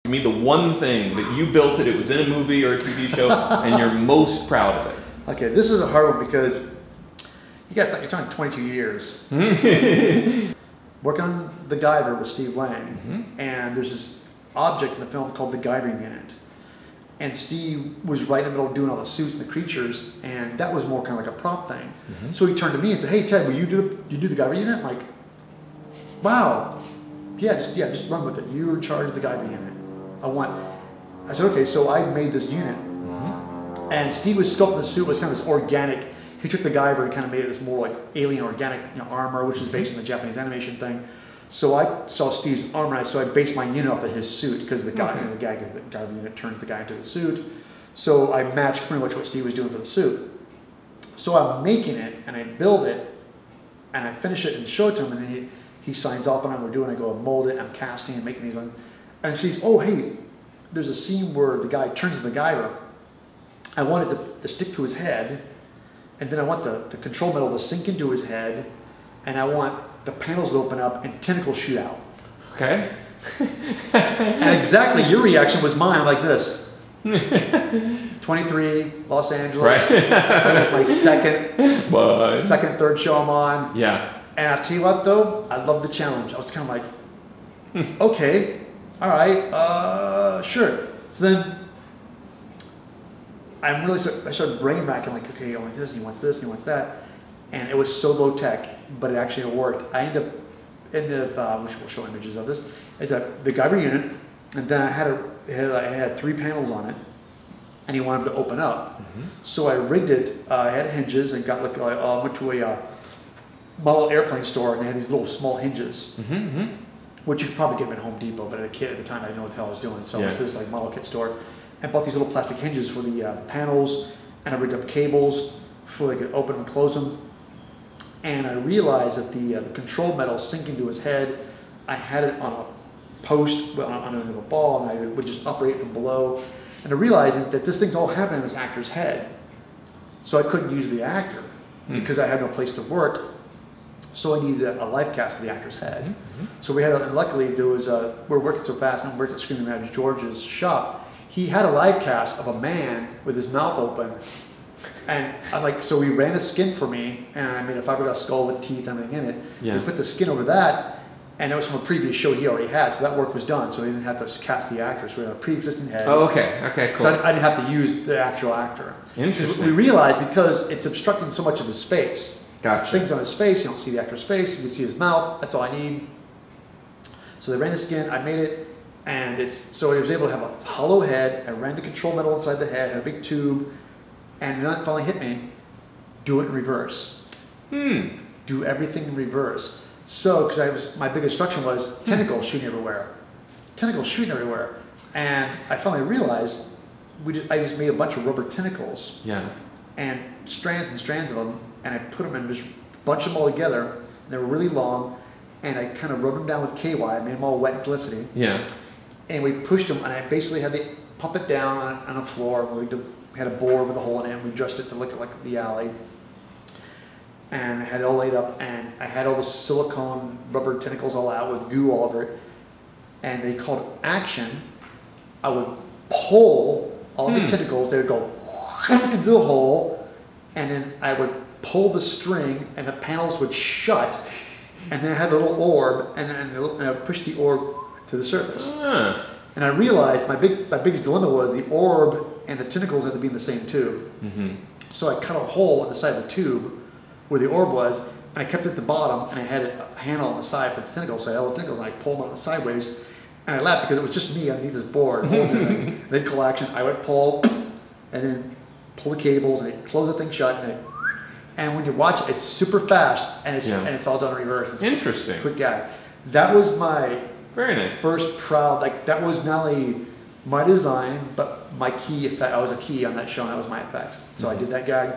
me the one thing that you built it was in a movie or a TV show, and you're most proud of it. Okay, this is a hard one because you're talking 22 years. Working on the Guyver with Steve Wang, and there's this object in the film called the Guyver unit. And Steve was right in the middle of doing all the suits and the creatures, and that was more kind of like a prop thing. So he turned to me and said, "Hey Ted, will you do the Guyver unit?" I'm like, "Wow, just run with it. You're in charge of the Guyver unit. I said, "Okay." So I made this unit, and Steve was sculpting the suit. It was kind of this organic. He took the Guyver and kind of made it this more like alien organic armor, which is based on the Japanese animation thing. So I saw Steve's armor, so I based my unit off of his suit because the Guyver unit turns the guy into the suit. So I matched pretty much what Steve was doing for the suit. So I'm making it, and I build it, and I finish it and show it to him, and he signs off on it. We're doing. I go and mold it. I'm casting and making these ones, and he says, "Oh, hey, there's a scene where the guy turns to the Guyver. I want it to stick to his head, and then I want the control metal to sink into his head, and I want the panels to open up and tentacles shoot out." Okay. And exactly your reaction was mine, like this. 23, Los Angeles. Right. That was my second, third show I'm on. Yeah. And I'll tell you what though, I love the challenge. I was kind of like, okay, all right, sure. So then I started brain racking, like, okay, I want this, and he wants this, and he wants that. And it was so low tech, but it actually worked. I ended up which we'll show images of this. It's the Guyver unit, and then I had 3 panels on it, and he wanted them to open up. So I rigged it. I had hinges and got went to a model airplane store, and they had these little small hinges, which you could probably get them at Home Depot. But as a kid at the time, I didn't know what the hell I was doing. So I went to this like model kit store and bought these little plastic hinges for the panels, and I rigged up cables before they could open and close them. And I realized that the control metal sink into his head. I had it on a post on a ball, and I would just operate from below. And I realized that this thing's all happening in this actor's head. So I couldn't use the actor because I had no place to work. So I needed a life cast of the actor's head. So we had, and luckily there was we're working so fast. I'm working at Screaming Mad George's shop. He had a live cast of a man with his mouth open. And I'm like, so he ran a skin for me, and I made a fiberglass skull with teeth and everything in it. We put the skin over that, and it was from a previous show he already had, so that work was done. So he didn't have to cast the actor. So we had a pre-existing head. Oh, okay. Okay, cool. So I didn't have to use the actual actor. Interesting. We realized because it's obstructing so much of his face. Gotcha. Things on his face, you don't see the actor's face. You can see his mouth. That's all I need. So they ran the skin. I made it, and so he was able to have a hollow head. I ran the control metal inside the head, had a big tube. And then it finally hit me, do it in reverse. Do everything in reverse. So, because my big instruction was tentacles shooting everywhere. Tentacles shooting everywhere. And I finally realized I just made a bunch of rubber tentacles. And strands of them, and I put them in, just bunch them all together. And they were really long, and I kind of rubbed them down with KY. I made them all wet and glistening. And we pushed them, and I basically had to pump it down on the floor. We had a board with a hole in it, and we dressed it to look like the alley. And I had it all laid up, and I had all the silicone rubber tentacles all out with goo all over it. And they called action. I would pull all the tentacles, they would go into the hole, and then I would pull the string, and the panels would shut, and then I had a little orb, and I would push the orb to the surface. And I realized my biggest dilemma was the orb and the tentacles had to be in the same tube. So I cut a hole in the side of the tube where the orb was, and I kept it at the bottom, and I had a handle on the side for the tentacles. So I had all the tentacles, and I pulled them out sideways, and I laughed because it was just me underneath this board. They'd call action. I would pull, and then pull the cables, and I'd close the thing shut, and when you watch it, it's super fast, and it's all done in reverse. It's Interesting. Quick gag. That was my very nice first proud. Like that was not only my design, but my key effect. I was a key on that show, and that was my effect. So I did that gag.